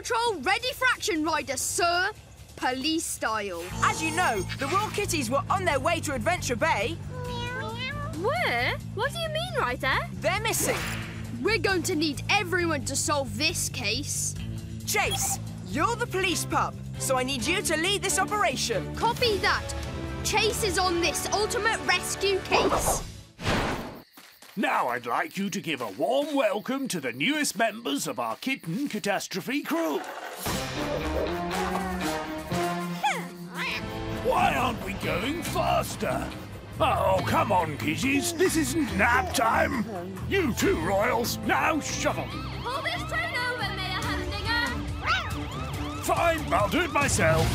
Patrol ready for action, Ryder, sir. Police style. As you know, the Royal Kitties were on their way to Adventure Bay. Where? What do you mean, Ryder? They're missing. We're going to need everyone to solve this case. Chase, you're the police pup, so I need you to lead this operation. Copy that. Chase is on this ultimate rescue case. Now I'd like you to give a warm welcome to the newest members of our Kitten Catastrophe crew. Why aren't we going faster? Oh, come on, kiddies. This isn't nap time. You too, Royals. Now shovel. Pull this train over, Mayor Humdinger. Fine, I'll do it myself.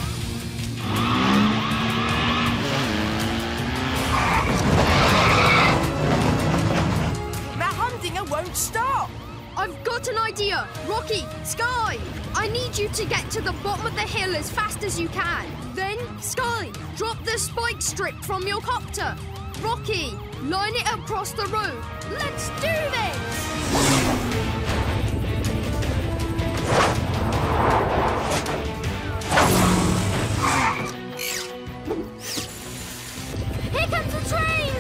Matt Humdinger won't stop. I've got an idea. Rocky, Sky, I need you to get to the bottom of the hill as fast as you can. Then, Sky, drop the spike strip from your copter. Rocky, line it across the road. Let's do this! Here comes the train!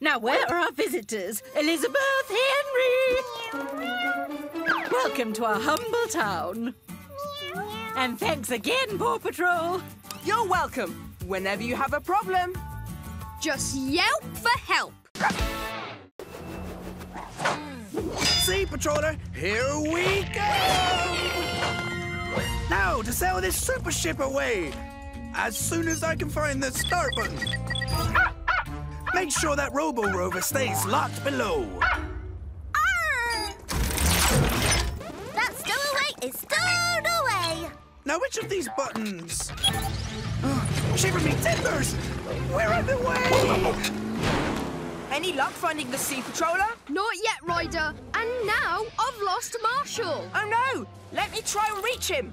Now, where are our visitors? Elizabeth, Henry! Welcome to our humble town. And thanks again, Paw Patrol. You're welcome. Whenever you have a problem. Just yelp for help. Sea Patroller, here we go! Now, to sail this super ship away! As soon as I can find the start button. Make sure that Robo-Rover stays locked below. That stowaway is stowed away! Now, which of these buttons? Shiver me timbers! We're underway! Any luck finding the Sea Patroller? Not yet, Ryder. And now I've lost Marshall. Oh no! Let me try and reach him.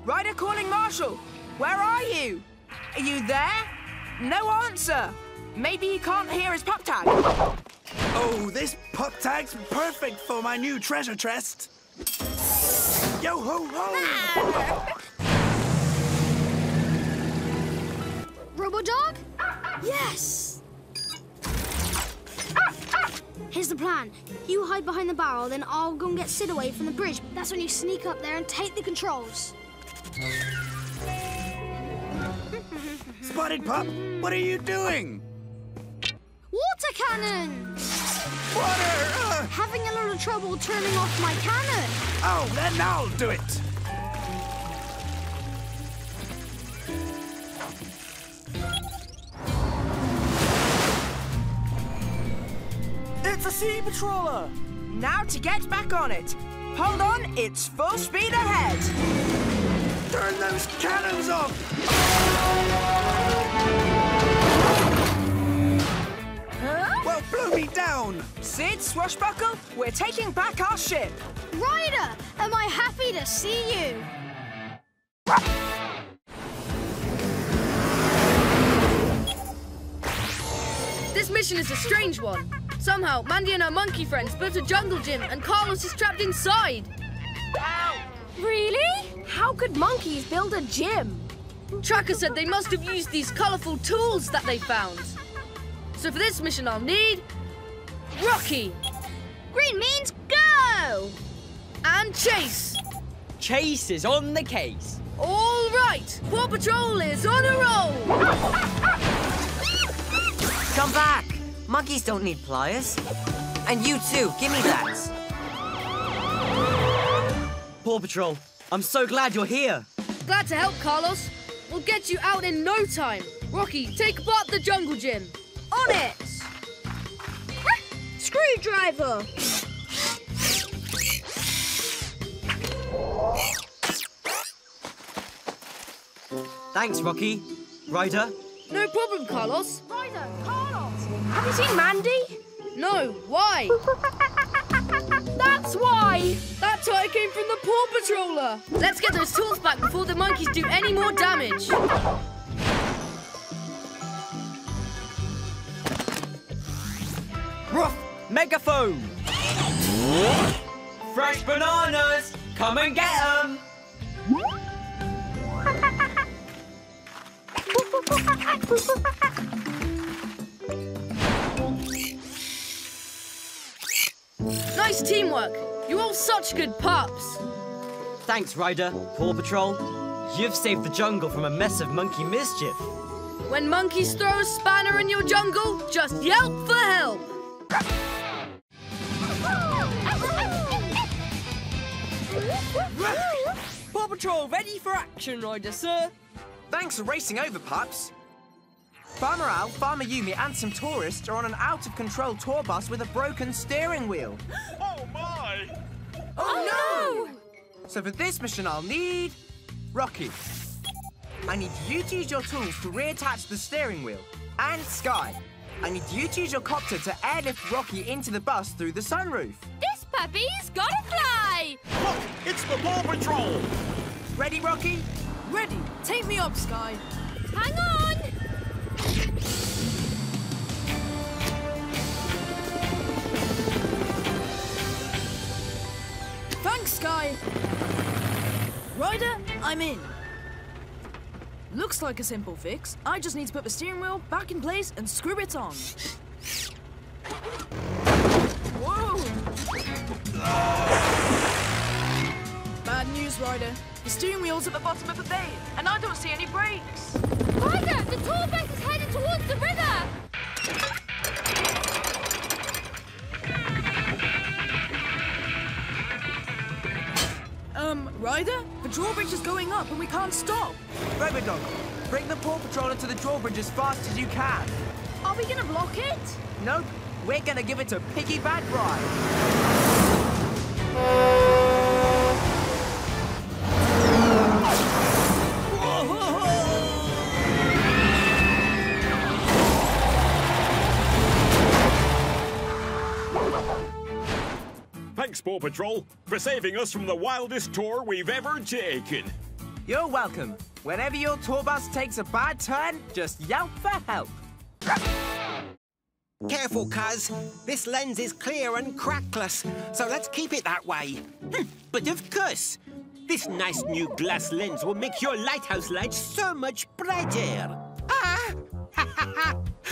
Ryder calling Marshall. Where are you? Are you there? No answer. Maybe he can't hear his pup tag. Oh, this pup tag's perfect for my new treasure chest. Yo ho ho! Robo-Dog? Yes! Here's the plan. You hide behind the barrel, then I'll go and get Sid away from the bridge. That's when you sneak up there and take the controls. Spotted Pup, what are you doing? Water cannon! Water! Having a little trouble turning off my cannon. Oh, then I'll do it. It's a Sea Patroller. Now to get back on it. Hold on, it's full speed ahead. Turn those cannons off! Well, blow me down! Sid, Swashbuckle, we're taking back our ship. Ryder, am I happy to see you? This mission is a strange one. Somehow, Mandy and her monkey friends built a jungle gym and Carlos is trapped inside. Really? How could monkeys build a gym? Tracker said they must have used these colourful tools that they found. So for this mission, I'll need Rocky. Green means go! And Chase. Chase is on the case. All right, Paw Patrol is on a roll. Come back. Monkeys don't need pliers. And you too, give me that. Paw Patrol, I'm so glad you're here. Glad to help, Carlos. We'll get you out in no time. Rocky, take apart the jungle gym. On it! Screwdriver! Thanks, Rocky. Ryder? No problem, Carlos. Ryder, Carlos! Have you seen Mandy? No, why? That's why! came from the Paw Patroller. Let's get those tools back before the monkeys do any more damage. Ruff, megaphone! Fresh bananas! Come and get them! Nice teamwork. You're all such good pups. Thanks, Ryder, Paw Patrol. You've saved the jungle from a mess of monkey mischief. When monkeys throw a spanner in your jungle, just yelp for help. Paw Patrol ready for action, Ryder, sir. Thanks for racing over, pups. Farmer Al, Farmer Yumi, and some tourists are on an out-of-control tour bus with a broken steering wheel. Oh, my! Oh, no! So for this mission, I'll need... Rocky. I need you to use your tools to reattach the steering wheel. And Sky. I need you to use your copter to airlift Rocky into the bus through the sunroof. This puppy's gotta fly! Look, it's the Paw Patrol! Ready, Rocky? Ready. Take me up, Sky. Hang on! Thanks, Sky. Ryder, I'm in. Looks like a simple fix. I just need to put the steering wheel back in place and screw it on. Whoa! Bad news, Ryder. The steering wheel's at the bottom of the bay, and I don't see any brakes. Ryder, the tour bus is headed towards the river! Ryder, the drawbridge is going up and we can't stop. Robodog, bring the Paw Patroller to the drawbridge as fast as you can. Are we gonna block it? Nope, we're gonna give it a piggyback ride. Thanks, Paw Patrol, for saving us from the wildest tour we've ever taken. You're welcome. Whenever your tour bus takes a bad turn, just yelp for help. Careful, cuz. This lens is clear and crackless, so let's keep it that way. But of course, this nice new glass lens will make your lighthouse lights so much brighter. Ah!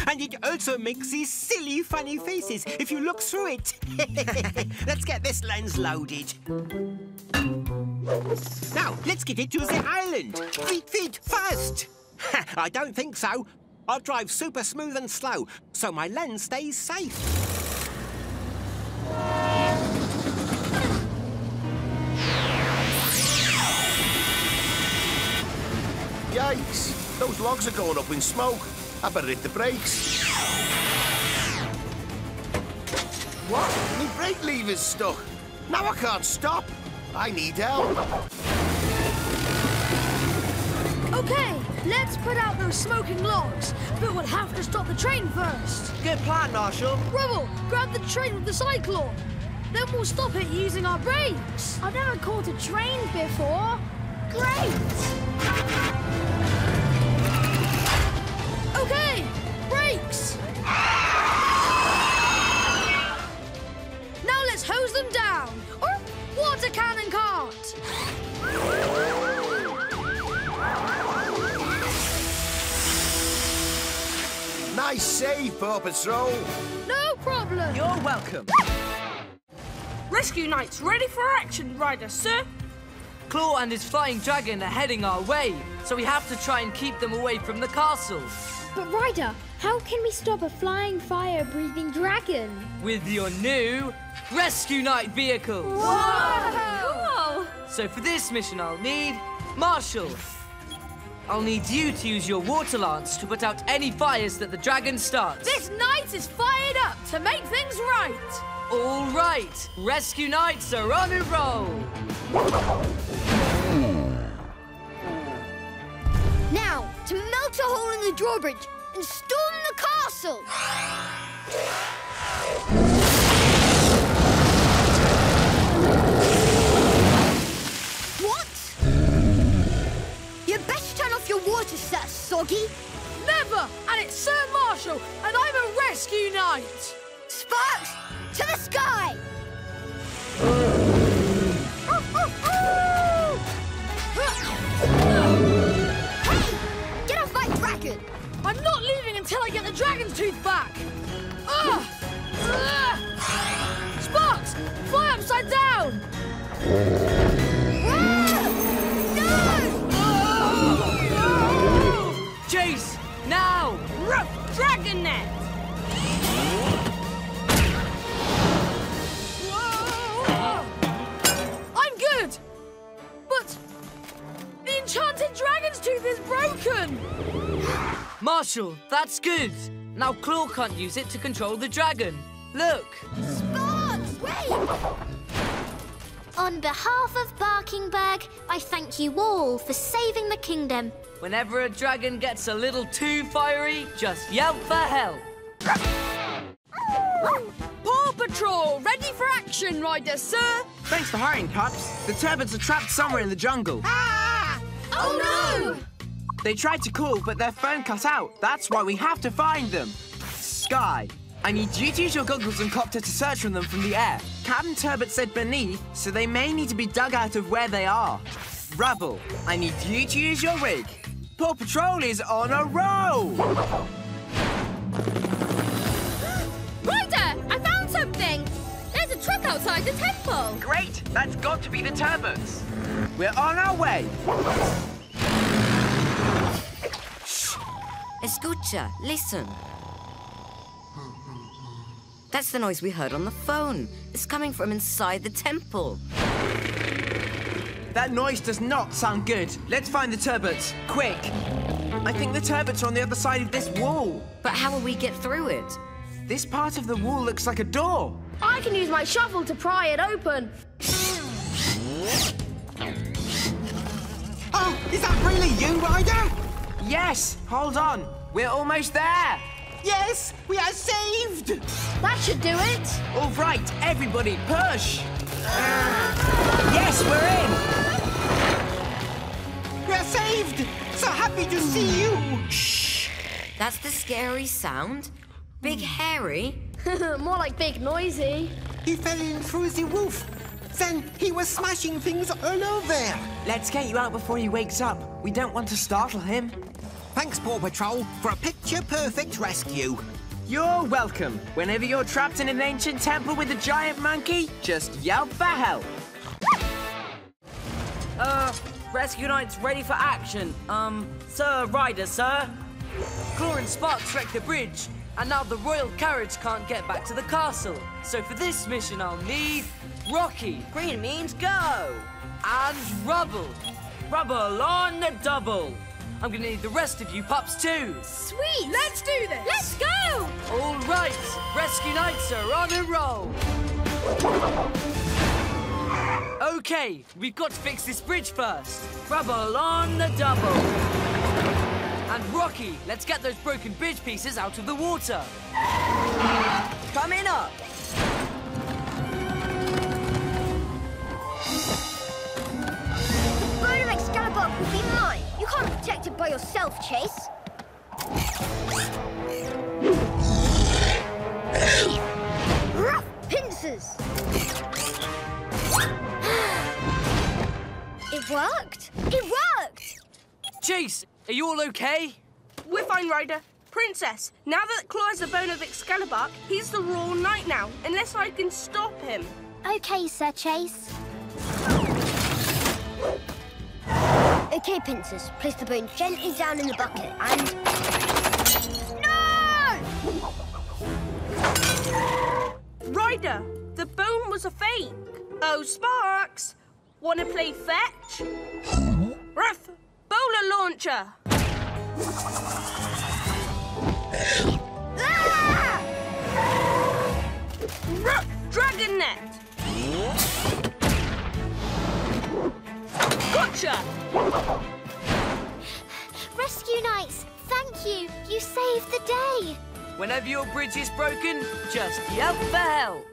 And it also makes these silly, funny faces if you look through it. Let's get this lens loaded. Now, let's get it to the island. Feet, fast! I don't think so. I'll drive super smooth and slow, so my lens stays safe. Yikes! Those logs are going up in smoke. I better hit the brakes. What? My brake lever's stuck. Now I can't stop. I need help. Okay, let's put out those smoking logs, but we'll have to stop the train first. Good plan, Marshall. Rubble, grab the train with the cyclone. Then we'll stop it using our brakes. I've never caught a train before. Great! Okay, brakes! Now let's hose them down. Or water cannon cart. Nice save, Paw Patrol. No problem. You're welcome. Rescue Knights ready for action, Ryder, sir. Claw and his flying dragon are heading our way, so we have to try and keep them away from the castle. But Ryder, how can we stop a flying, fire-breathing dragon? With your new Rescue Knight vehicle. Whoa! Cool! So for this mission I'll need Marshall. I'll need you to use your water lance to put out any fires that the dragon starts. This knight is fired up to make things right. All right, Rescue Knights are on a roll. Now, to melt a hole in the drawbridge and storm the castle. upside down! Chase! Now! Dragon net! I'm good! But the enchanted dragon's tooth is broken! Marshall, that's good. Now Claw can't use it to control the dragon. Look! Sparks, wait! On behalf of Barkingburg, I thank you all for saving the kingdom. Whenever a dragon gets a little too fiery, just yelp for help. Paw Patrol, ready for action, Ryder, sir! Thanks for hurrying, Pups. The turbots are trapped somewhere in the jungle. Oh no! They tried to call, but their phone cut out. That's why we have to find them. Sky, I need you to use your goggles and copter to search for them from the air. Captain Turbot said beneath, so they may need to be dug out of where they are. Rubble, I need you to use your rig. Paw Patrol is on a roll! Ryder, I found something! There's a truck outside the temple! Great, that's got to be the turbots. We're on our way. Escucha, listen. That's the noise we heard on the phone. It's coming from inside the temple. That noise does not sound good. Let's find the turbots, quick. I think the turbots are on the other side of this wall. But how will we get through it? This part of the wall looks like a door. I can use my shovel to pry it open. Oh, is that really you, Ryder? Yes, hold on. We're almost there. Yes, we are saved! That should do it. All right, everybody, push. Yes, we're in. We're saved! So happy to see you! Shh! That's the scary sound? Big Hairy? More like big noisy. He fell in through the roof. Then he was smashing things all over. Let's get you out before he wakes up. We don't want to startle him. Thanks, Paw Patrol, for a picture-perfect rescue. You're welcome. Whenever you're trapped in an ancient temple with a giant monkey, just yell for help. Rescue Knight's ready for action. Sir Ryder, sir. Claw and Sparks wrecked the bridge, and now the royal carriage can't get back to the castle. So for this mission, I'll need Rocky. Green means go. And Rubble. Rubble on the double. I'm gonna need the rest of you pups too. Sweet! Let's do this! Let's go! All right, Rescue Knights are on a roll. Okay, we've got to fix this bridge first. Rubble on the double. And Rocky, let's get those broken bridge pieces out of the water. Coming up. The bone of Excalibur will be mine. You can't protect it by yourself, Chase. Rough pincers. It worked. It worked. Chase, are you all okay? We're fine, Ryder. Princess, now that Claw has the bone of Excalibur, he's the Royal Knight now, unless I can stop him. Okay, Sir Chase. Okay, Pincers, place the bone gently down in the bucket and... No! Ryder, the bone was a fake. Oh, Sparks, wanna play fetch? Ruff, bowler launcher. Ah! Ruff, dragon net. Gotcha! Rescue Knights, thank you. You saved the day. Whenever your bridge is broken, just yell for help.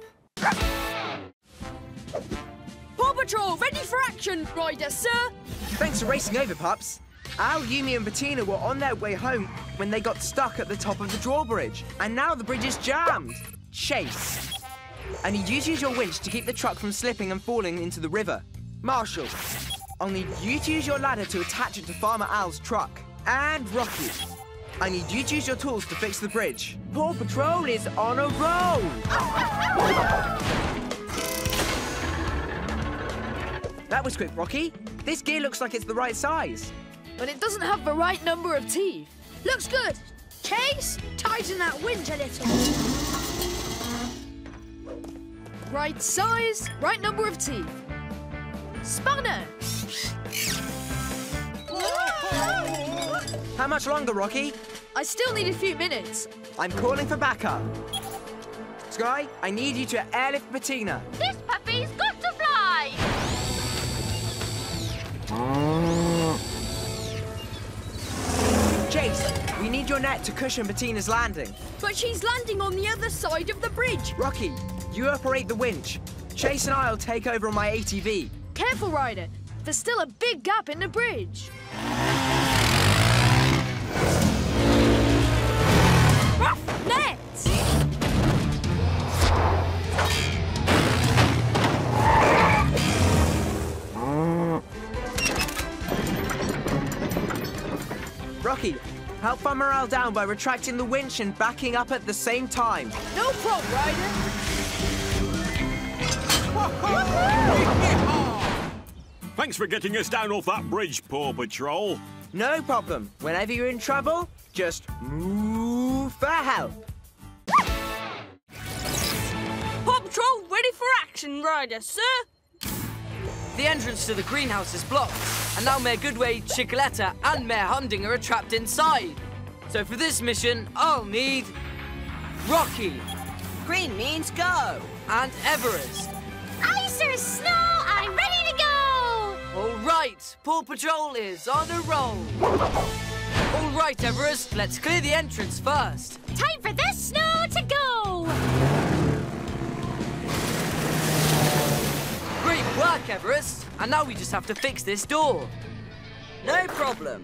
Paw Patrol, ready for action, Ryder, sir! Thanks for racing over, pups. Al, Yumi and Bettina were on their way home when they got stuck at the top of the drawbridge. And now the bridge is jammed. Chase, I need you to use your winch to keep the truck from slipping and falling into the river. Marshall, I'll need you to use your ladder to attach it to Farmer Al's truck. And Rocky, I need you to use your tools to fix the bridge. Paw Patrol is on a roll! That was quick, Rocky. This gear looks like it's the right size. But it doesn't have the right number of teeth. Looks good. Chase, tighten that winch a little. Right size, right number of teeth. Spanner. How much longer, Rocky? I still need a few minutes. I'm calling for backup. Sky, I need you to airlift Bettina. This puppy's got to fly! Chase, we need your net to cushion Bettina's landing. But she's landing on the other side of the bridge. Rocky, you operate the winch. Chase and I'll take over on my ATV. Careful, Ryder. There's still a big gap in the bridge. Rough net! Rocky, help our morale down by retracting the winch and backing up at the same time. No problem, Ryder. Thanks for getting us down off that bridge, Paw Patrol. No problem. Whenever you're in trouble, just move for help. Paw Patrol ready for action, Ryder, sir. The entrance to the greenhouse is blocked, and now Mayor Goodway, Chickaletta, and Mayor Humdinger are trapped inside. So for this mission, I'll need Rocky. Green means go. And Everest. Ice or snow, I'm ready to go! All right, Paw Patrol is on a roll. All right, Everest, let's clear the entrance first. Time for the snow to go! Great work, Everest. And now we just have to fix this door. No problem.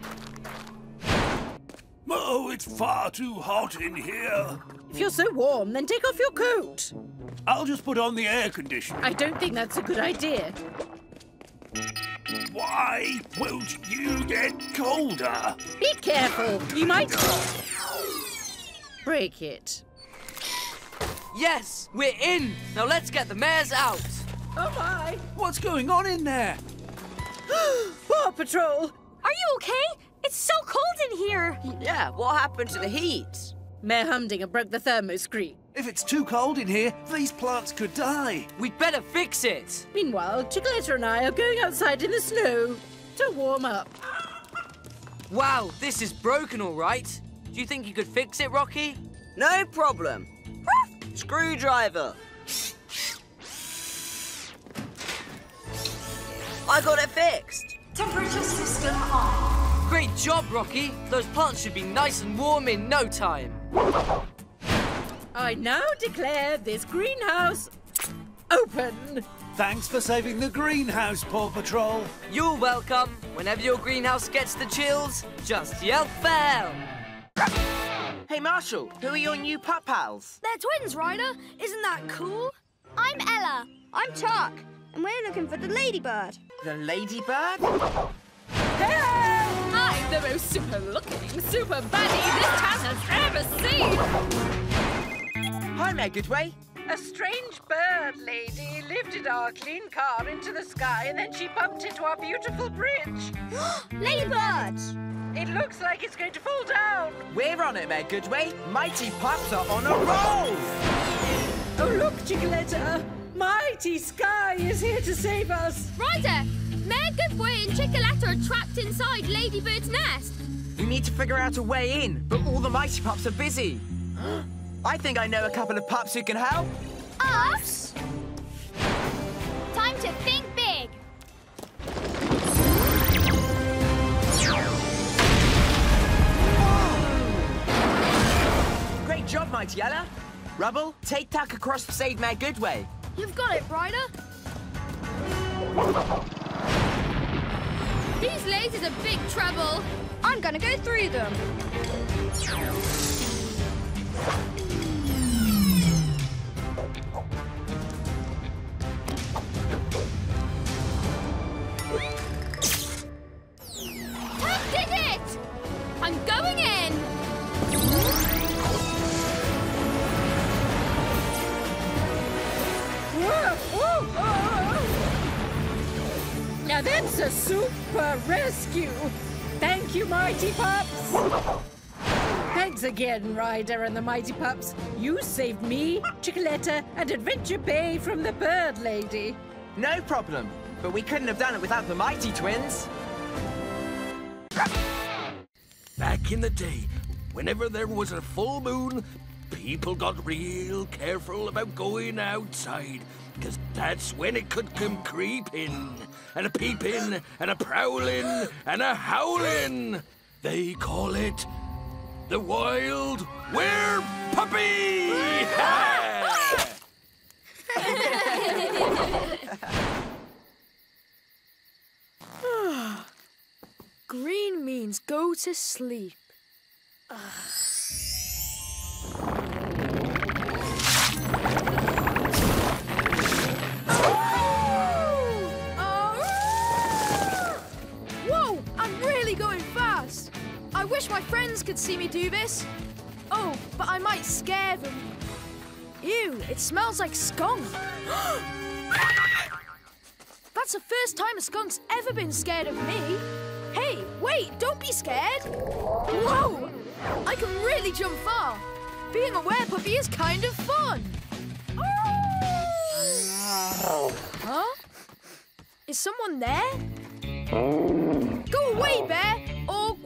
Oh, it's far too hot in here. If you're so warm, then take off your coat. I'll just put on the air conditioner. I don't think that's a good idea. Why won't you get colder? Be careful. You might break it. Yes, we're in. Now let's get the mares out. Oh, my. What's going on in there? Paw Patrol. Are you okay? It's so cold in here. Yeah, what happened to the heat? Mayor Humdinger broke the thermoscreen. If it's too cold in here, these plants could die. We'd better fix it. Meanwhile, Chickaletta and I are going outside in the snow to warm up. Wow, this is broken, all right. Do you think you could fix it, Rocky? No problem. Screwdriver. I got it fixed. Temperature system on. Great job, Rocky. Those plants should be nice and warm in no time. I now declare this greenhouse open. Thanks for saving the greenhouse, Paw Patrol. You're welcome. Whenever your greenhouse gets the chills, just yell "Bell." Hey, Marshall, who are your new pup pals? They're twins, Ryder. Isn't that cool? I'm Ella. I'm Chuck, and we're looking for the ladybird. The ladybird? I'm the most super-looking, super baddie this town has ever seen! Hi, Mayor Goodway. A strange bird lady lifted our clean car into the sky and then she bumped into our beautiful bridge. Ladybirds! It looks like it's going to fall down. We're on it, Mayor Goodway. Mighty pups are on a roll! Oh, look, Chickaletta. Mighty Sky is here to save us. Ryder, Mayor Goodway and Chickaletta are trapped inside Ladybird's nest. We need to figure out a way in, but all the mighty pups are busy. I think I know a couple of pups who can help. Us? Time to think big. Great job, Mighty Ella. Rubble, take Tuck across to save Mayor Goodway. You've got it, Ryder. These lasers are big trouble. I'm gonna go through them. I did it! I'm going in. that's a super rescue. Thank you, Mighty Pups. Thanks again, Ryder and the Mighty Pups. You saved me, Chickaletta, and Adventure Bay from the Bird Lady. No problem. But we couldn't have done it without the Mighty Twins. Back in the day, whenever there was a full moon, people got real careful about going outside, because that's when it could come creeping, and a peeping, and a prowling, and a howling. They call it the Wild Were-Puppy! Green means go to sleep. Whoa! I'm really going fast. I wish my friends could see me do this. Oh, but I might scare them. Ew, it smells like skunk. That's the first time a skunk's ever been scared of me. Hey, wait, don't be scared. Whoa! I can really jump far. Being a werepuppy is kind of fun. Huh? Is someone there? Go away, bear, or...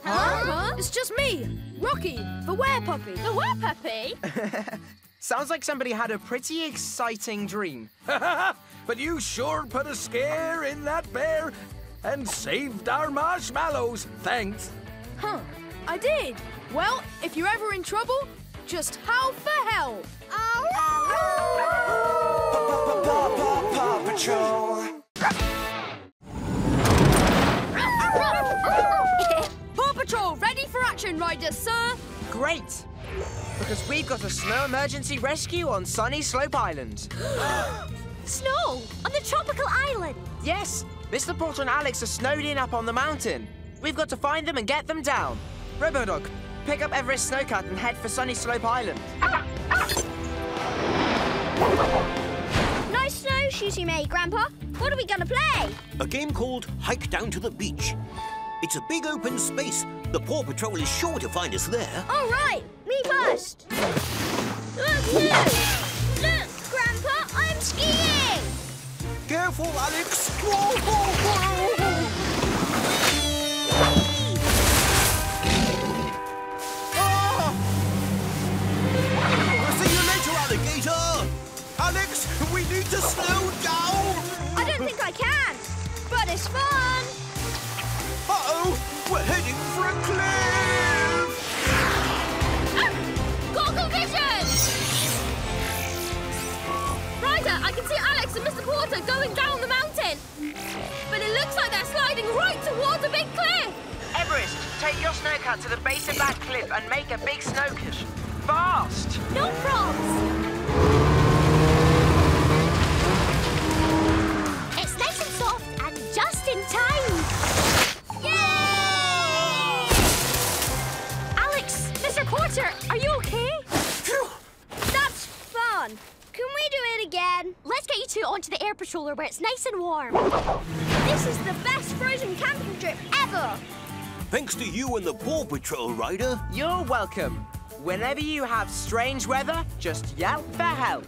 Huh? It's just me, Rocky, the werepuppy. The werepuppy? Sounds like somebody had a pretty exciting dream. But you sure put a scare in that bear and saved our marshmallows. Thanks. Huh, I did. Well, if you're ever in trouble, just howl for help. Paw Patrol. Paw Patrol, ready for action, Riders, sir. Great. Because we've got a snow emergency rescue on Sunny Slope Island. Snow? On the tropical island? Yes, Mr. Porter and Alex are snowed in up on the mountain. We've got to find them and get them down. Robodog, pick up Everest Snowcat and head for Sunny Slope Island. Nice snowshoes you made, Grandpa. What are we going to play? A game called Hike Down to the Beach. It's a big open space. The Paw Patrol is sure to find us there. All right, me first. Look, Grandpa, I'm skiing. Careful, Alex. Whoa, whoa, whoa. See you later, alligator. Alex, we need to slow down. I don't think I can, but it's fun. Uh-oh, we're heading for a cliff. Goggle vision! Ryder, I can see Alex and Mr. Porter going down the mountain. But it looks like they're sliding right towards a big cliff. Everest, take your snowcat to the base of that cliff and make a big snow cushion. Fast! No props. It's nice and soft and just in time. Yay! Alex, Mr. Porter, are you okay? Phew. That's fun. Can we do it again? Let's get you two onto the air patroller where it's nice and warm. This is the best frozen camping trip ever. Thanks to you and the Paw Patrol, Ryder. You're welcome. Whenever you have strange weather, just yell for help.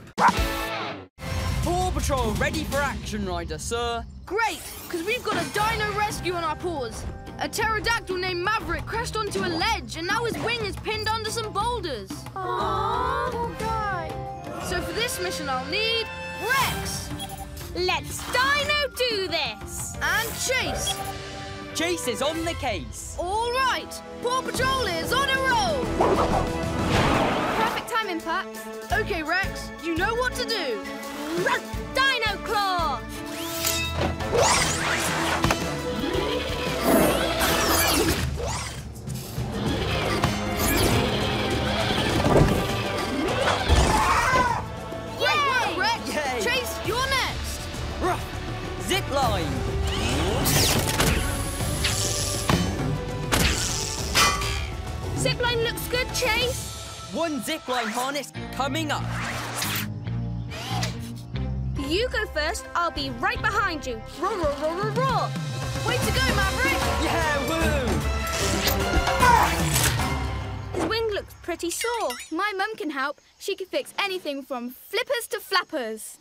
Paw Patrol ready for action, Ryder, sir. Great, because we've got a dino rescue on our paws. A pterodactyl named Maverick crashed onto a ledge, and now his wing is pinned under some boulders. Aww, poor guy. So for this mission, I'll need Rex. Let's dino do this. And Chase. Chase is on the case. All right, Paw Patrol is on a roll. Perfect timing, Pups. Okay, Rex, you know what to do. Dino Claw! Great work, Rex. Yay. Chase, you're next. Zip line. Zipline looks good, Chase. One zip line harness coming up. You go first. I'll be right behind you. Roar, roar, roar, roar, roar. Way to go, Maverick! Yeah, woo! His wing looks pretty sore. My mum can help. She can fix anything from flippers to flappers.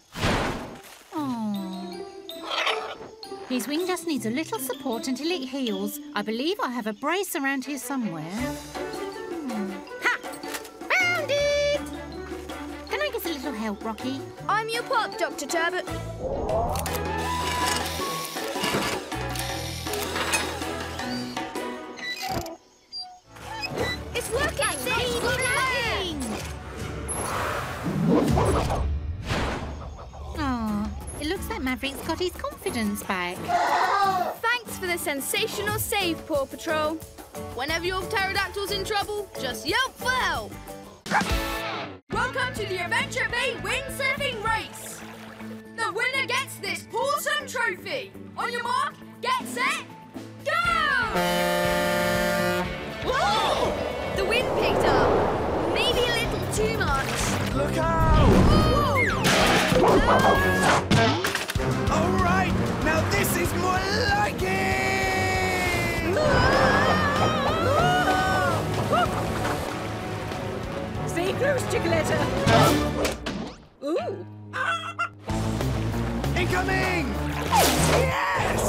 Oh. His wing just needs a little support until it heals. I believe I have a brace around here somewhere. Ha! Found it! Can I get a little help, Rocky? I'm your pop, Dr. Turbot. It's working! It's working! Oh, it looks like Maverick's got his confidence back. Thanks for the sensational save, Paw Patrol. Whenever your pterodactyl's in trouble, just yelp for help. Welcome to the Adventure Bay Windsurfing Race. The winner gets this awesome trophy. On your mark, get set, go! Whoa! The wind picked up. Maybe a little too much. Look out! All right, now this is more like it! Stay close, Chickaletta. Ooh. Incoming! Yes!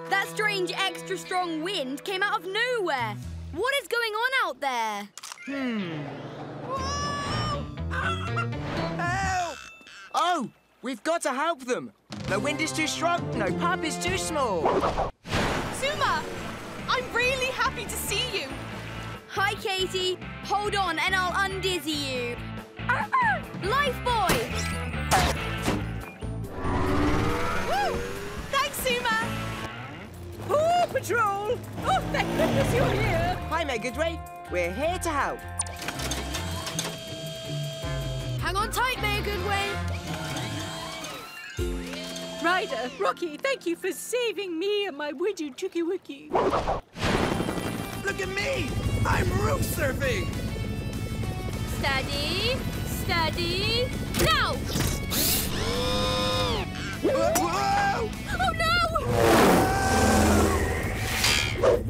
That strange extra strong wind came out of nowhere. What is going on out there? Help! Oh, we've got to help them. No wind is too strong, no pup is too small. Zuma, I'm really happy to see you. Hi, Katie. Hold on and I'll undizzy you. Life Boy! Woo! Thanks, Zuma. Paw Patrol! Oh, thank goodness you're here. Hi, Megadray. We're here to help. Hang on tight, Mayor Goodway. Ryder, Rocky, thank you for saving me and my widget Chooky Wookie. Look at me! I'm roof surfing! Steady, steady, now! Whoa! Oh no!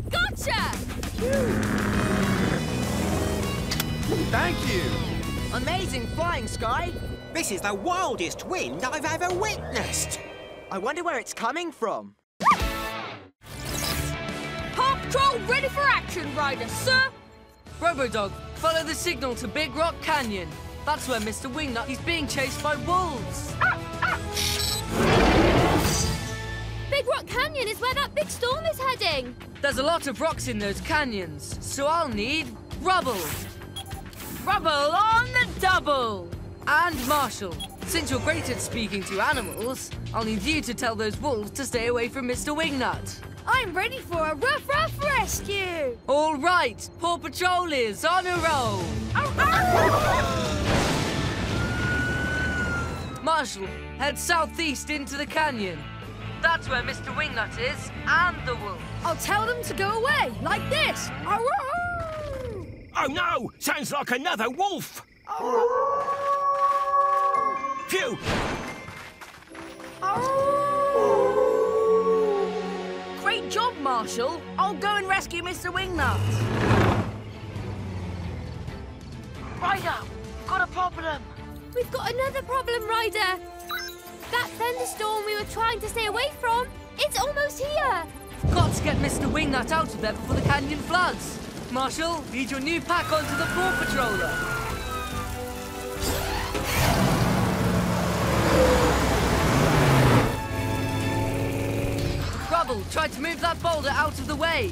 Gotcha! Thank you! Amazing flying, Sky. This is the wildest wind I've ever witnessed. I wonder where it's coming from. Paw Patrol ready for action, Ryder, sir! Robodog, follow the signal to Big Rock Canyon. That's where Mr. Wingnut is being chased by wolves. Big Rock Canyon is where that big storm is heading. There's a lot of rocks in those canyons, so I'll need rubble. Rubble on the double! And Marshall, since you're great at speaking to animals, I'll need you to tell those wolves to stay away from Mr. Wingnut. I'm ready for a rough rescue. All right, Paw Patrol is on a roll. Marshall, head southeast into the canyon. That's where Mr. Wingnut is, and the wolves. I'll tell them to go away, like this. Oh no! Sounds like another wolf! Phew! Great job, Marshall. I'll go and rescue Mr. Wingnut. Ryder, got a problem. We've got another problem, Ryder. That thunderstorm we were trying to stay away from, it's almost here. Got to get Mr. Wingnut out of there before the canyon floods. Marshall, lead your new pack onto the Paw Patroller. Rubble, try to move that boulder out of the way.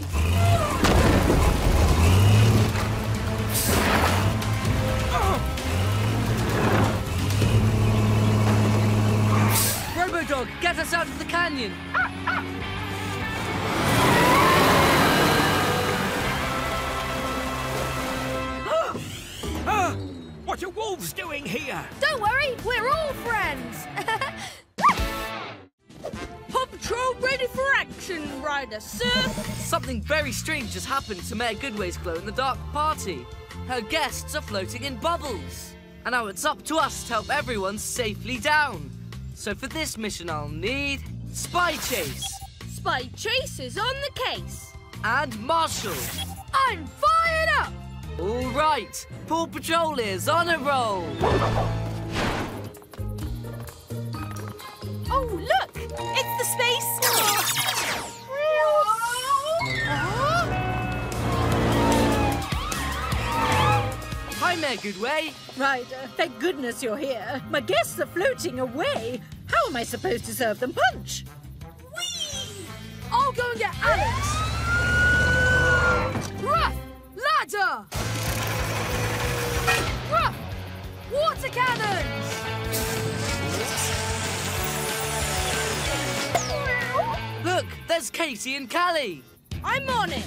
Robodog, get us out of the canyon. What are wolves doing here? Don't worry, we're all friends. Paw Patrol ready for action, Ryder, sir. Something very strange has happened to Mayor Goodway's glow-in-the-dark party. Her guests are floating in bubbles. And now it's up to us to help everyone safely down. So for this mission, I'll need Spy Chase. Spy Chase is on the case. And Marshall. I'm fired up! All right, Paw Patrol is on a roll. Oh, look! It's the space... Hi, Mayor Goodway. Ryder, thank goodness you're here. My guests are floating away. How am I supposed to serve them punch? Whee! I'll go and get Alex. Ruff! Ladder! Ruff! Water cannons! Look, there's Casey and Callie. I'm on it.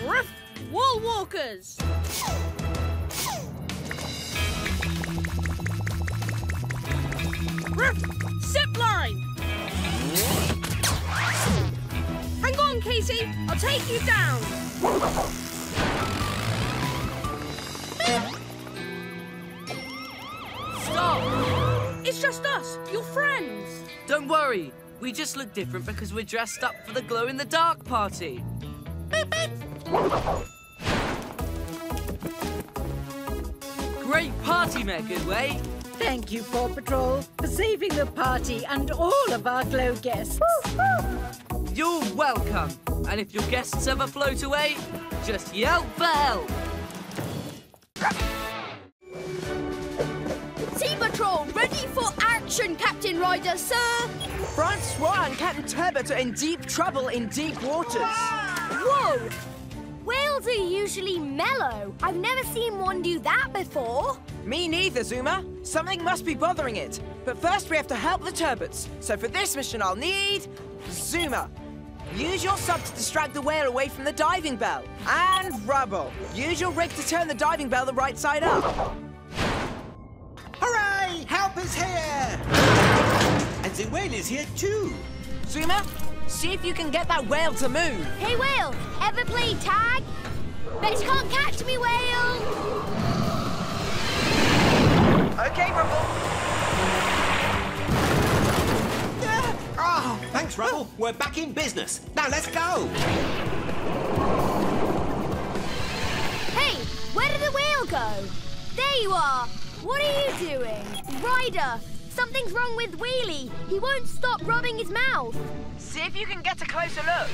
Ruff! Wall walkers. Ruff! Zip line. Hang on, Casey. I'll take you down. Stop! It's just us, your friends. Don't worry. We just look different because we're dressed up for the glow-in-the-dark party. Beep, beep. Great party, Mayor Goodway. Thank you, Paw Patrol, for saving the party and all of our glow guests. You're welcome. And if your guests ever float away, just yell for help. Sea Patrol, ready for action, Captain Ryder, sir! Francois and Captain Turbot are in deep trouble in deep waters. Whoa! Whales are usually mellow. I've never seen one do that before. Me neither, Zuma. Something must be bothering it. But first we have to help the Turbots. So for this mission I'll need... Zuma. Use your sub to distract the whale away from the diving bell. And Rubble. Use your rig to turn the diving bell the right side up. Hooray! Help is here! And the whale is here too. Zuma, see if you can get that whale to move. Hey, whale, ever play tag? Bet you can't catch me, whale! Okay, Rubble. Oh, thanks, Rubble. We're back in business. Now let's go. Hey, where did the whale go? There you are. What are you doing? Ryder, something's wrong with Wheelie. He won't stop rubbing his mouth. See if you can get a closer look.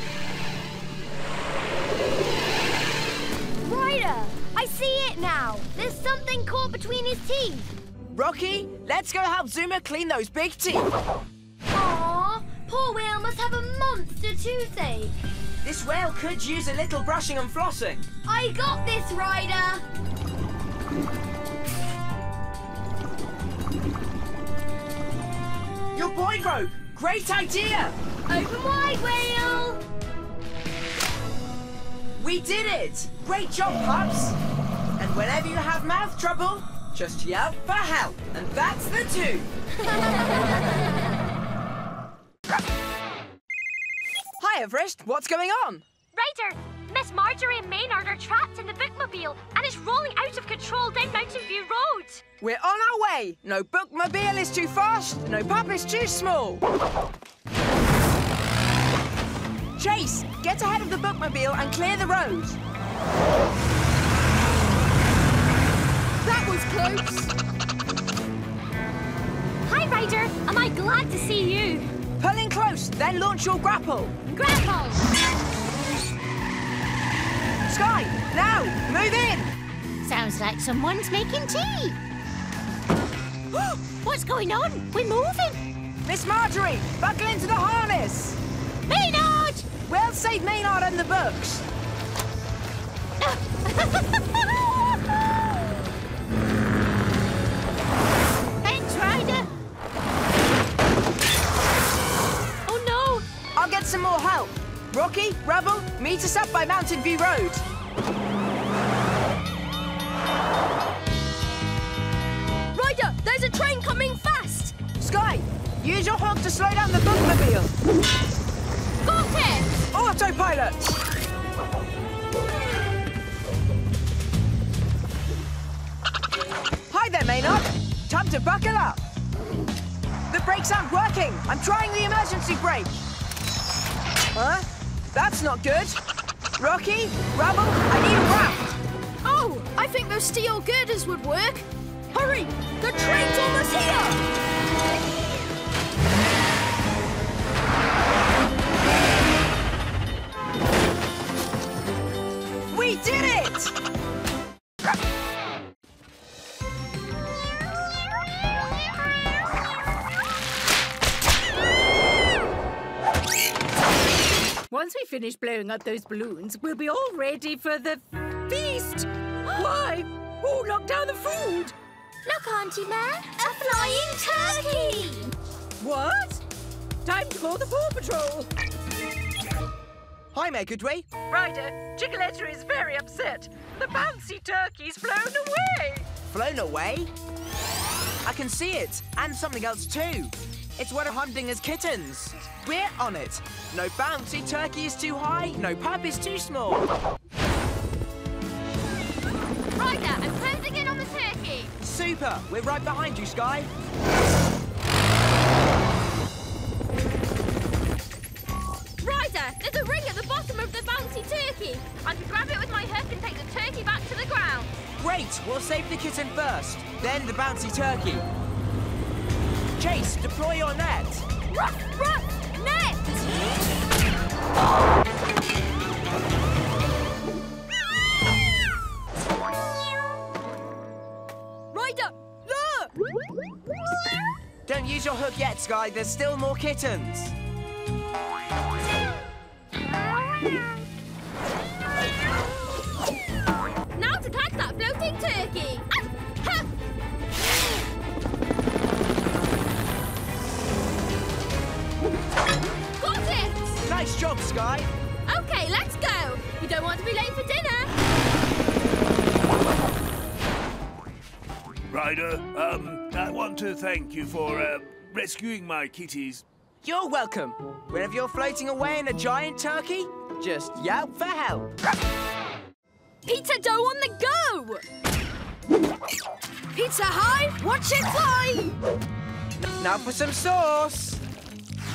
Ryder, I see it now. There's something caught between his teeth. Rocky, let's go help Zuma clean those big teeth. Aww, poor whale must have a monster toothache. This whale could use a little brushing and flossing. I got this, Ryder. Your buoy rope! Great idea! Open wide, whale! We did it! Great job, pups! And whenever you have mouth trouble, just yell for help. And that's the two. Hi, Everest. What's going on? Ryder, Miss Marjorie and Maynard are trapped in the bookmobile and it's rolling out of control down Mountain View Road. We're on our way. No bookmobile is too fast, no pup is too small. Chase, get ahead of the bookmobile and clear the road. That was close. Hi, Ryder. Am I glad to see you? Pull in close, then launch your grapple. Grapple! Sky, now, move in. Sounds like someone's making tea. What's going on? We're moving. Miss Marjorie, buckle into the harness. Maynard! We'll save Maynard and the books. Thanks, Ryder. Oh, no. I'll get some more help. Rocky, Rubble, meet us up by Mountain View Road. Ryder, there's a train coming fast. Sky, use your hog to slow down the bookmobile. Got it! Autopilot. buckle up. The brakes aren't working. I'm trying the emergency brake. Huh? That's not good. Rocky, Rubble, I need a raft. Oh, I think those steel girders would work. Hurry, the train's almost here. We did it! Once we finish blowing up those balloons, we'll be all ready for the feast. Why? Oh, knock down the food. Look, Auntie Mare, a flying turkey. What? Time to call the Paw Patrol. Hi, Mayor Goodway. Ryder, Chickaletta is very upset. The bouncy turkey's flown away. Flown away? I can see it, and something else too. It's one of Humdinger's kittens. We're on it. No bouncy turkey is too high, no pup is too small. Ryder, I'm closing in on the turkey. Super! We're right behind you, Sky. Ryder, there's a ring at the bottom of the bouncy turkey. I can grab it with my hook and take the turkey back to the ground. Great! We'll save the kitten first, then the bouncy turkey. Chase, deploy your net. Ruff, ruff, net! Ryder, look! Don't use your hook yet, Sky. There's still more kittens. Now to catch that floating turkey. Ah, ha! Got it! Nice job, Sky. Okay, let's go. We don't want to be late for dinner. Ryder, I want to thank you for, rescuing my kitties. You're welcome. Whenever you're floating away in a giant turkey, just yelp for help. Pizza dough on the go! Pizza high, watch it fly! Now for some sauce.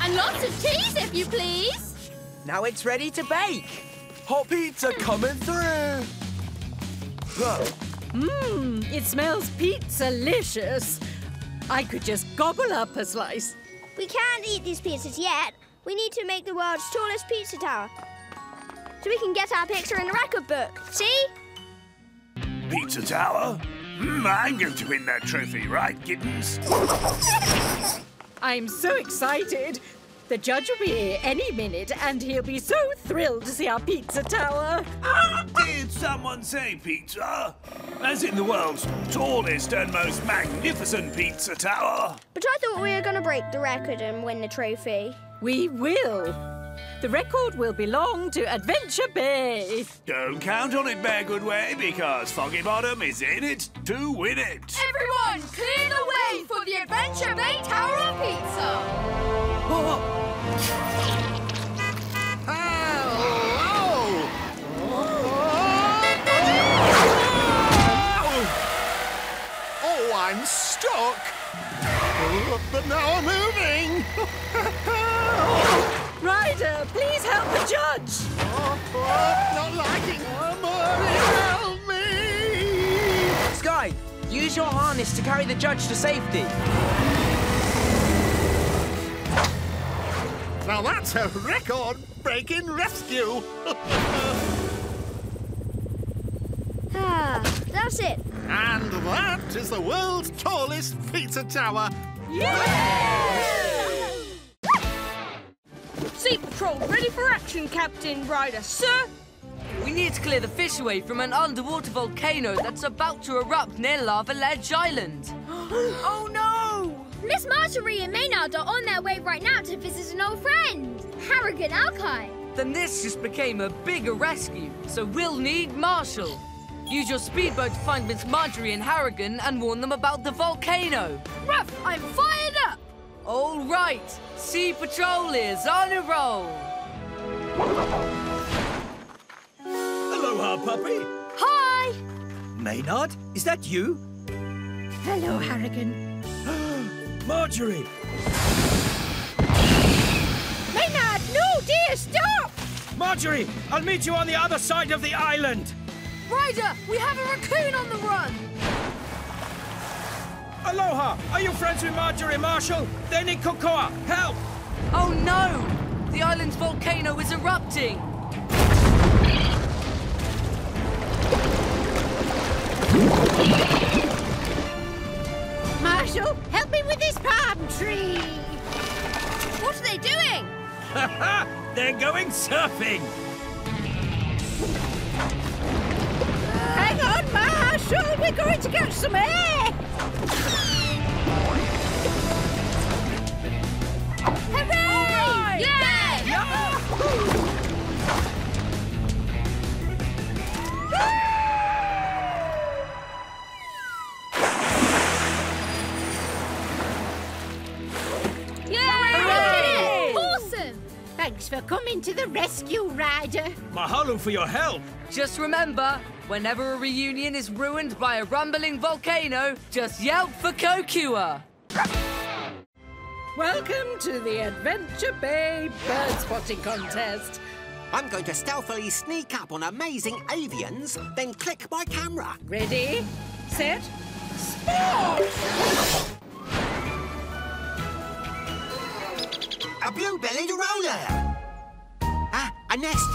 And lots of cheese, if you please. Now it's ready to bake. Hot pizza coming through. Mmm, it smells pizza-licious. I could just gobble up a slice. We can't eat these pizzas yet. We need to make the world's tallest pizza tower. So we can get our picture in the record book. See? Pizza Tower? I'm going to win that trophy, right, kittens? I'm so excited. The judge will be here any minute, and he'll be so thrilled to see our pizza tower. Did someone say pizza? As in the world's tallest and most magnificent pizza tower. But I thought we were going to break the record and win the trophy. We will. The record will belong to Adventure Bay. Don't count on it, Bear Goodway, because Foggy Bottom is in it to win it. Everyone, clear the way for the Adventure Bay Tower of Pizza! Oh, I'm stuck. But now I'm moving. Ryder, please help the judge. Not liking. Somebody help me. Sky, use your harness to carry the judge to safety. Now that's a record-breaking rescue. That's it. And that is the world's tallest pizza tower. Sea Patrol, ready for action, Captain Ryder, sir? We need to clear the fish away from an underwater volcano that's about to erupt near Lava Ledge Island. Oh no! Miss Marjorie and Maynard are on their way right now to visit an old friend, Harrigan Alki. Then this just became a bigger rescue, so we'll need Marshall. Use your speedboat to find Miss Marjorie and Harrigan and warn them about the volcano. Ruff, I'm fired up! All right, Sea Patrol is on a roll. Aloha, puppy. Hi! Maynard, is that you? Hello, Harrigan. Marjorie! Maynard, no, dear, stop! Marjorie, I'll meet you on the other side of the island. Ryder, we have a raccoon on the run. Aloha! Are you friends with Marjorie Marshall? They need Kokoa! Help! Oh no! The island's volcano is erupting! Marshall, help me with this palm tree! What are they doing? They're going surfing! Hang on, Marshall! We're going to catch some air! Hooray! Yeah! Yahoo! Hooray! Awesome! Thanks for coming to the rescue, Ryder. Mahalo for your help! Just remember, whenever a reunion is ruined by a rumbling volcano, just yelp for Kokua! Welcome to the Adventure Bay Bird Spotting Contest. I'm going to stealthily sneak up on amazing avians, then click my camera. Ready, set, spot! A blue-bellied roller! Ah, a nest.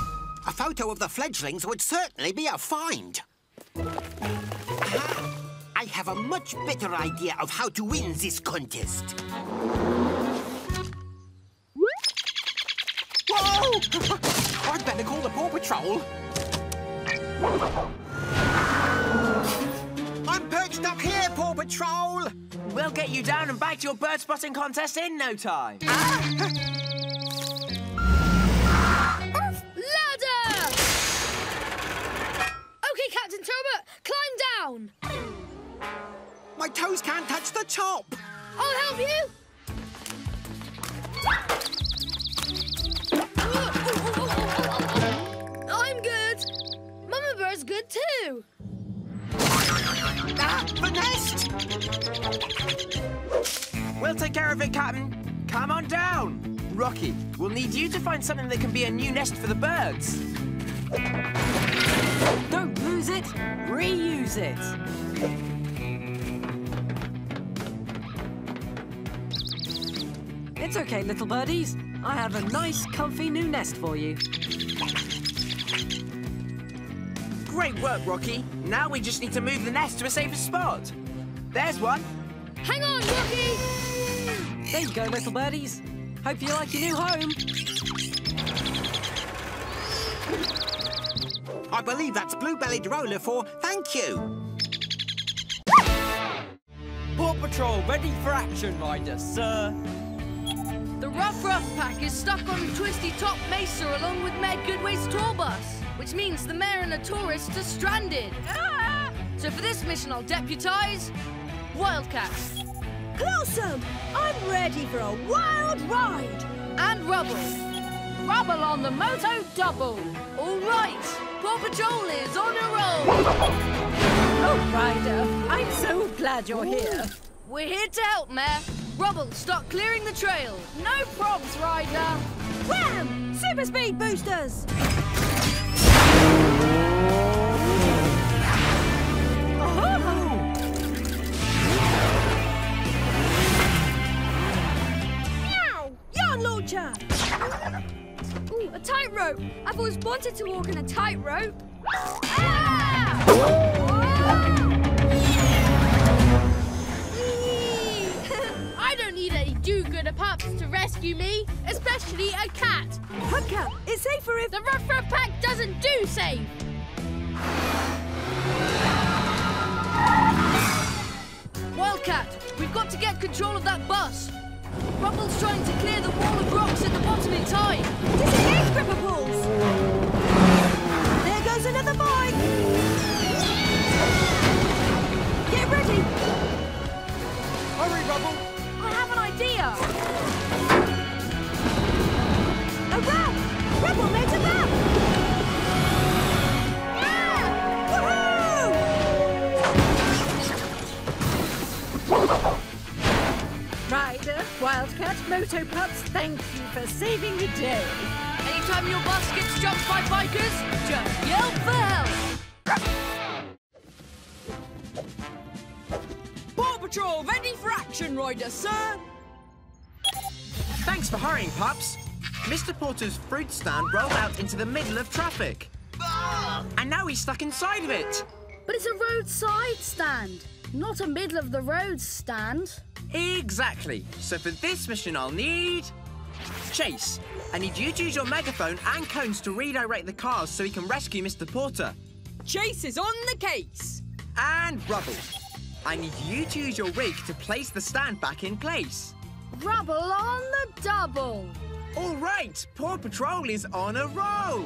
A photo of the fledglings would certainly be a find. Aha! I have a much better idea of how to win this contest. Whoa! I'd better call the Paw Patrol. I'm perched up here, Paw Patrol! We'll get you down and back to your bird spotting contest in no time. Ladder! Okay, Captain Turbot, climb down. My toes can't touch the top. I'll help you. I'm good. Mama Bird's good too. Ah, the nest! We'll take care of it, Captain. Come on down. Rocky, we'll need you to find something that can be a new nest for the birds. Don't lose it, reuse it. It's okay, little birdies. I have a nice, comfy new nest for you. Great work, Rocky. Now we just need to move the nest to a safer spot. There's one. Hang on, Rocky. There you go, little birdies. Hope you like your new home. I believe that's blue-bellied roller for thank you. Paw Patrol ready for action, Ryder, sir. The Ruff Pack is stuck on Twisty Top Mesa along with Mayor Goodway's tour bus, which means the mayor and the tourists are stranded. Ah! So for this mission, I'll deputise Wildcats. Closum! I'm ready for a wild ride! And Rubble. Rubble on the Moto Double. All right, Paw Patrol is on a roll. Oh, Ryder, I'm so glad you're here. We're here to help, Mayor. Rubble, start clearing the trail. No probs, Ryder. Wham! Super speed boosters! Yarn launcher! Ooh, a tightrope. I've always wanted to walk on a tightrope. I don't need any do-gooder pups to rescue me, especially a cat. Hubcap, it's safer if... The Ruff Pack doesn't do safe. Wildcat, we've got to get control of that bus. Rubble's trying to clear the wall of rocks at the bottom in time. Disengage, gripper pulls! There goes another bike! Get ready! Hurry, Rubble! I have an idea. A ramp! Rubble made a ramp! Right. Moto Pups, thank you for saving the day. Anytime your bus gets jumped by bikers, just yell for help. Paw Patrol ready for action, Ryder, sir. Thanks for hurrying, pups. Mr. Porter's fruit stand rolled out into the middle of traffic. And now he's stuck inside of it. But it's a roadside stand, not a middle-of-the-road stand. Exactly. So for this mission, I'll need... Chase, I need you to use your megaphone and cones to redirect the cars so we can rescue Mr. Porter. Chase is on the case. And Rubble, I need you to use your rig to place the stand back in place. Rubble on the double. All right, Paw Patrol is on a roll.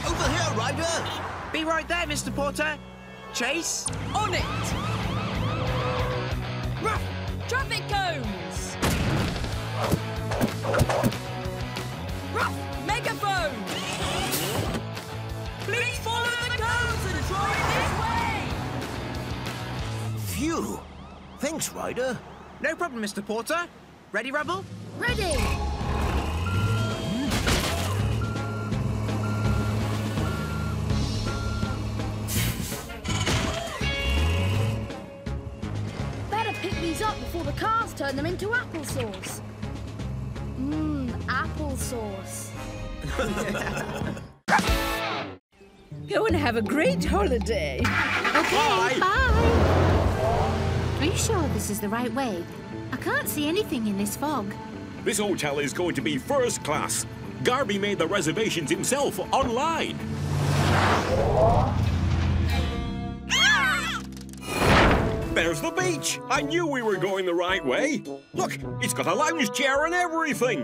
Over here, Ryder! Be right there, Mr. Porter. Chase. On it! Ruff! Traffic cones! Ruff! Megaphone! Please follow the cones and try this way! Phew! Thanks, Ryder. No problem, Mr. Porter. Ready, Rubble? Ready! Up before the cars turn them into applesauce. Applesauce. Go and have a great holiday. Okay, bye. Are you sure this is the right way? I can't see anything in this fog. This hotel is going to be first class. Garby made the reservations himself online. There's the beach. I knew we were going the right way. Look, it's got a lounge chair and everything.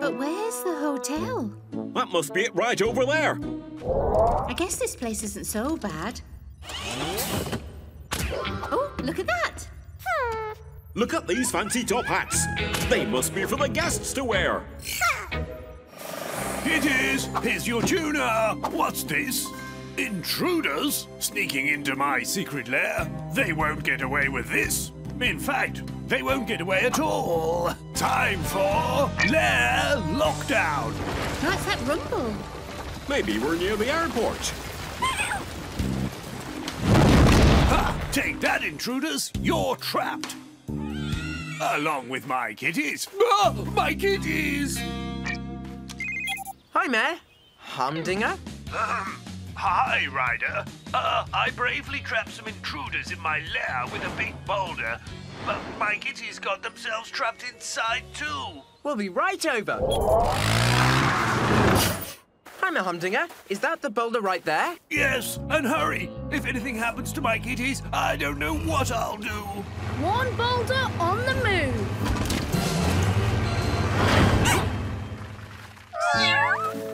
But where's the hotel? That must be it right over there. I guess this place isn't so bad. Oh, look at that. Look at these fancy top hats. They must be for the guests to wear. It is. Here's your tuna. What's this? Intruders sneaking into my secret lair. They won't get away with this. In fact, they won't get away at all. Time for lair lockdown. What's that rumble? Maybe we're near the airport. Ha! Take that, intruders. You're trapped. Along with my kitties. Ah, my kitties! Hi, Mayor. Humdinger? Hi, Ryder. I bravely trapped some intruders in my lair with a big boulder, but my kitties got themselves trapped inside too. We'll be right over. Hi, Mayor Humdinger. Is that the boulder right there? Yes, and hurry. If anything happens to my kitties, I don't know what I'll do. One boulder on the move.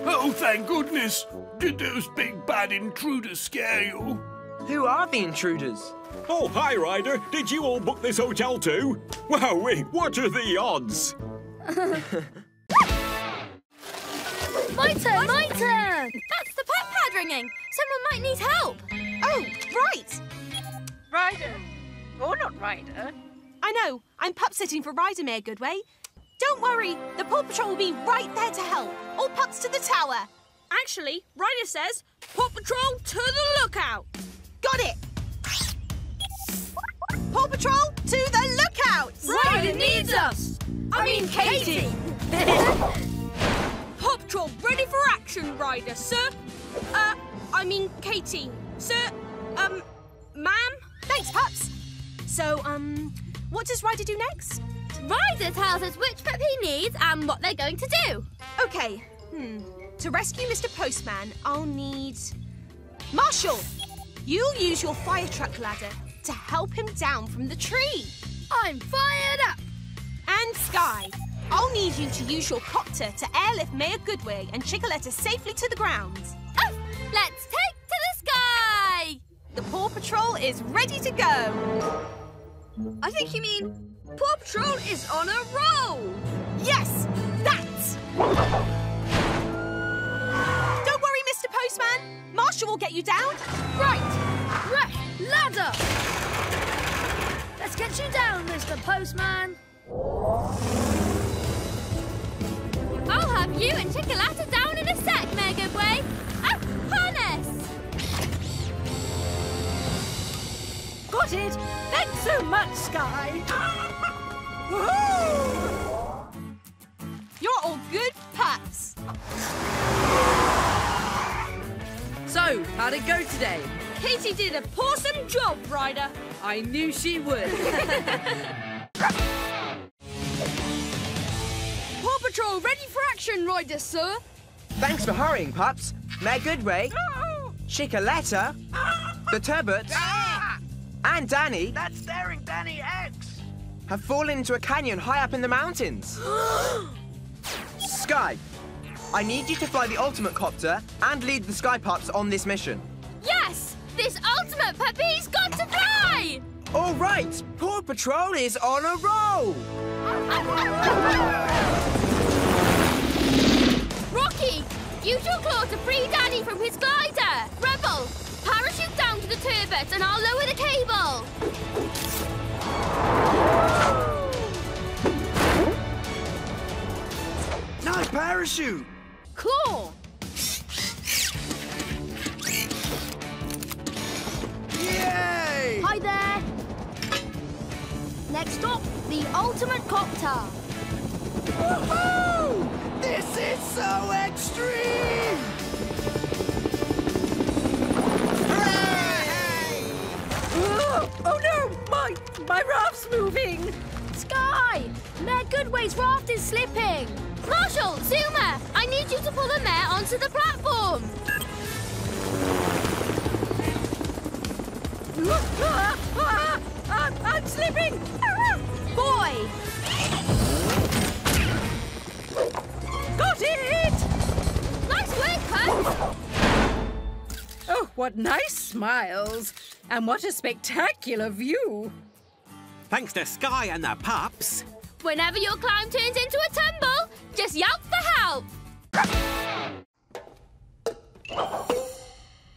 Oh, thank goodness. Did those big bad intruders scare you? Who are the intruders? Oh, hi, Ryder. Did you all book this hotel too? Wowee, what are the odds? My turn, my turn! That's the pet pad ringing. Someone might need help. Oh, right. Ryder. You're not Ryder. I know. I'm pup sitting for Ryder, Mayor Goodway. Don't worry. The Paw Patrol will be right there to help. All pups to the tower. Actually, Ryder says, Paw Patrol to the lookout. Got it. Paw Patrol to the lookout. Ryder needs us. I mean, Katie. Paw Patrol ready for action, Ryder, sir. I mean, Katie. Sir, ma'am? Thanks, pups. So, what does Ryder do next? Ryder tells us which pup he needs and what they're going to do. Okay. To rescue Mr. Postman, I'll need... Marshall! You'll use your fire truck ladder to help him down from the tree. I'm fired up. And Sky, I'll need you to use your copter to airlift Mayor Goodway and Chickaletta safely to the ground. Oh, let's take to the sky! The Paw Patrol is ready to go. I think you mean Paw Patrol is on a roll. Yes, that! Don't worry, Mr. Postman. Marshall will get you down. Right. Rush. ladder! Let's get you down, Mr. Postman. I'll have you and Chickaletta down in a sec, Megaway. Ah, harness! Got it! Thanks so much, Sky! You're all good pups. So, how'd it go today? Katie did a awesome job, Ryder. I knew she would. Paw Patrol ready for action, Ryder, sir. Thanks for hurrying, pups. Mayor Goodway, Chickaletta, the Turbots, and Danny. That's Daring Danny X. Have fallen into a canyon high up in the mountains. Sky, I need you to fly the Ultimate Copter and lead the Sky Pups on this mission. Yes! This ultimate puppy's got to fly! All right, Paw Patrol is on a roll. Rocky, use your claw to free Danny from his glider. Rebel, parachute down to the turbot and I'll lower the cable. Nice parachute. Claw! Yay! Hi there! Next stop, the Ultimate Copter. Woohoo! This is so extreme! Hooray! Oh no! My raft's moving! Sky! Mayor Goodway's raft is slipping. Marshall, Zuma, I need you to pull the mare onto the platform. I'm slipping! Boy! Got it! Nice work, Pups! Oh, what nice smiles! And what a spectacular view! Thanks to Sky and the pups. Whenever your climb turns into a tumble, just yelp for help.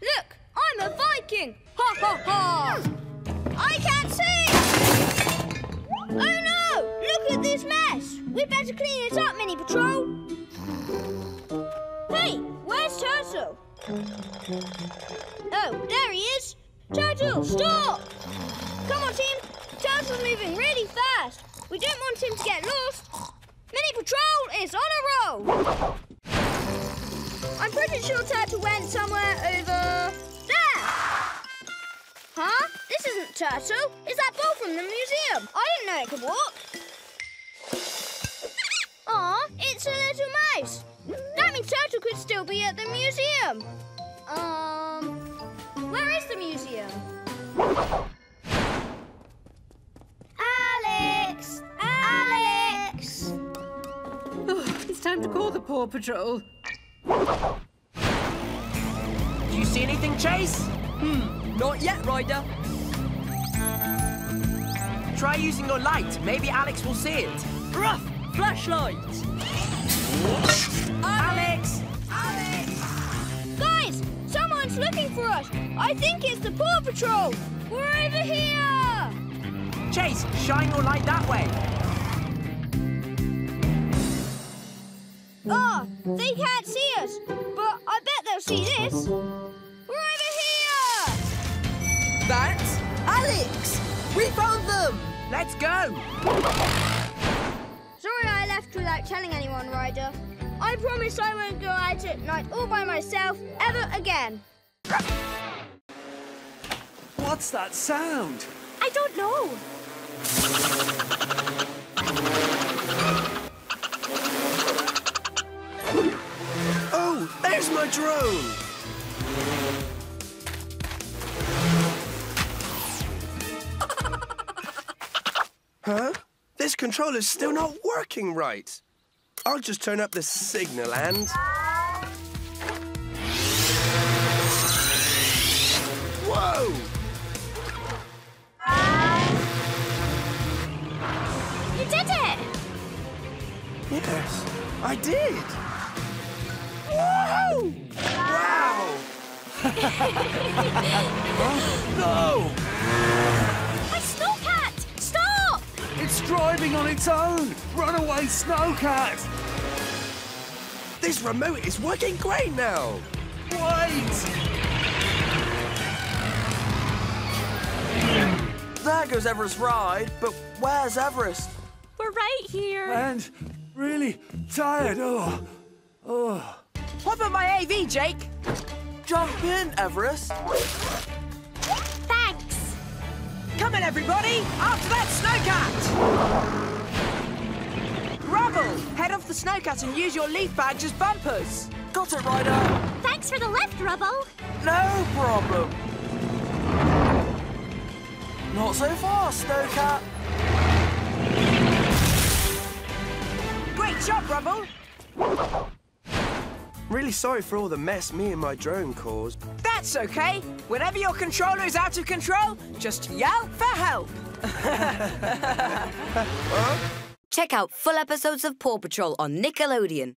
Look, I'm a Viking! Ha ha ha! I can't see! Oh no! Look at this mess! We'd better clean it up, Mini Patrol! Hey, where's Turtle? Oh, there he is! Turtle, stop! Come on, team! Turtle's moving really fast! We don't want him to get lost! Mini Patrol is on a roll! I'm pretty sure Turtle went somewhere over there! Huh? This isn't Turtle. It's that ball from the museum. I didn't know it could walk. Aw, it's a little mouse. That means Turtle could still be at the museum. Where is the museum? Alex! Alex! Oh, it's time to call the Paw Patrol. Do you see anything, Chase? Not yet, Ryder. Try using your light. Maybe Alex will see it. Ruff! Flashlight! Alex! Alex! Guys, someone's looking for us. I think it's the Paw Patrol. We're over here. Chase, shine your light that way. Ah, they can't see us, but I bet they'll see this. We're over here! That's Alex! We found them! Let's go! Sorry I left without telling anyone, Ryder. I promise I won't go out at night all by myself ever again. What's that sound? I don't know. Oh, there's my drone! Huh? This controller's still not working right. I'll just turn up the signal and... Whoa! You did it! Yes, I did! Woohoo! Wow! No! A snowcat! Stop! It's driving on its own! Run away, Snowcat! This remote is working great now! Wait! There goes Everest's ride, but where's Everest? We're right here. And really tired. Oh. What about my AV, Jake? Jump in, Everest. Thanks. Come on, everybody! After that snowcat! Rubble! Head off the snowcat and use your leaf badge as bumpers. Got it, Ryder. Thanks for the lift, Rubble. No problem. Not so fast, Snowcat. Great job, Rubble. Really sorry for all the mess me and my drone caused. That's okay. Whenever your controller is out of control, just yell for help. Check out full episodes of Paw Patrol on Nickelodeon.